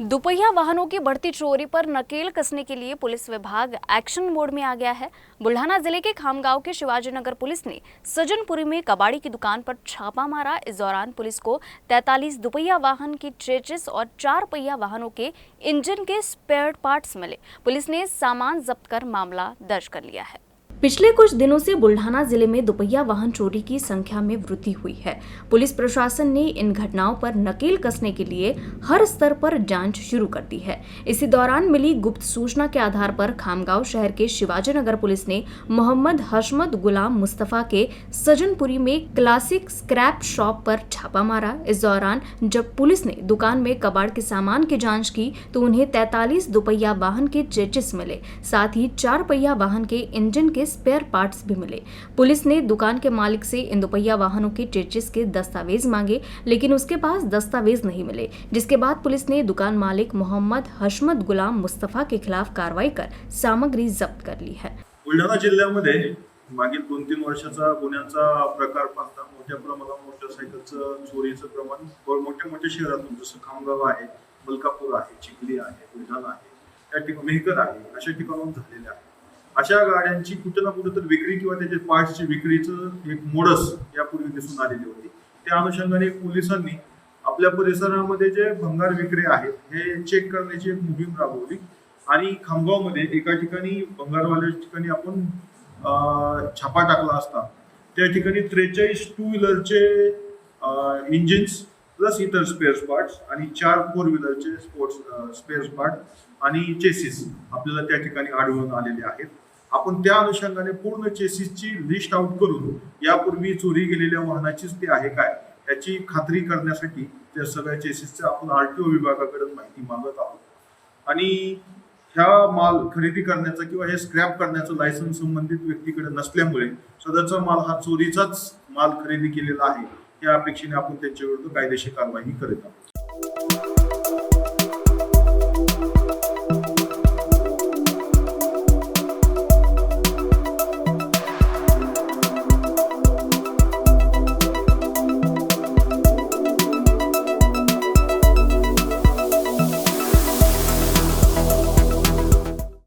दुपहिया वाहनों की बढ़ती चोरी पर नकेल कसने के लिए पुलिस विभाग एक्शन मोड में आ गया है। बुल्ढाना जिले के खामगांव के शिवाजी नगर पुलिस ने सज्जनपुरी में कबाड़ी की दुकान पर छापा मारा। इस दौरान पुलिस को 43 दुपहिया वाहन की चेचिस और 4 पहिया वाहनों के इंजन के स्पेयर पार्ट्स मिले। पुलिस ने सामान जब्त कर मामला दर्ज कर लिया है। पिछले कुछ दिनों से बुल्ढाना जिले में दुपहिया वाहन चोरी की संख्या में वृद्धि हुई है। पुलिस प्रशासन ने इन घटनाओं पर नकेल कसने के लिए हर स्तर पर जांच शुरू कर दी है। इसी दौरान मिली गुप्त सूचना के आधार पर खामगांव शहर के शिवाजी नगर पुलिस ने मोहम्मद हशमत गुलाम मुस्तफा के सज्जनपुरी में क्लासिक स्क्रैप शॉप पर छापा मारा। इस दौरान जब पुलिस ने दुकान में कबाड़ के सामान की जाँच की तो उन्हें 43 दुपहिया वाहन के चेचिस मिले, साथ ही 4 पहिया वाहन के इंजन के स्पेयर पार्ट्स भी मिले। पुलिस ने दुकान के मालिक से इन दुपहिया वाहनों के चेचिस के दस्तावेज मांगे, लेकिन उसके पास दस्तावेज नहीं मिले, जिसके बाद पुलिस ने दुकान मालिक मोहम्मद हशमत गुलाम मुस्तफा के खिलाफ कार्रवाई कर सामग्री जब्त कर ली है। बुलढाणा जिल्ह्यामध्ये मागील 2-3 वर्षाचा गुन्ह्याचा प्रकार पाहता मोठ्या प्रमाणात मोटरसायकलचं चोरीचं प्रमाण मोठ्या शहरातून जसं खामगाव आहे, मलकापूर आहे, चिखली आहे, बुलढाणा आहे, त्या ठिकाणी मेहकर आहे, अशा ठिकाणाहून झालेले आहे। अशा गाड्यांची कुठे ना कुठे तर विक्री किंवा त्याचे पार्ट्सची विक्रीचं एक मोडस यापूर्वी दिसून आलेली होती। त्या अनुषंगाने पोलिसांनी आपल्या परिसरामध्ये जे भंगार विक्री आहेत हे चेक करण्याची एक मोहीम राबवली आणि खामगावमध्ये एका ठिकाणी भंगारवाल्या ठिकाणी आपण छापा टाकला असता त्या ठिकाणी 43 टू व्हीलरचे इंजिन्स प्लस इतर स्पेअर पार्ट्स आणि 4 फोर व्हीलरचे स्पेअर पार्ट आणि चेसिस आपल्याला त्या ठिकाणी आढळून आलेले आहेत। आपण त्या अनुषंगाने पूर्ण चेसिसची लिस्ट आउट करून यापूर्वी चोरी गेलेल्या वाहनाचीच ते आहे काय याची खात्री करण्यासाठी त्या सगळ्या चेसिसचे आपण आरटीओ विभागाकडे माहिती मागत आहोत आणि ह्या माल खरेदी करण्याचा किंवा हे स्क्रॅप करण्याचं लायसन्स संबंधित व्यक्तीकडे नसल्यामुळे सदरचा माल हा चोरीचाच माल खरेदी केलेला आहे या अपेक्षेने आपण त्यांच्या विरुद्ध कायदेशीर कारवाई करत आहोत।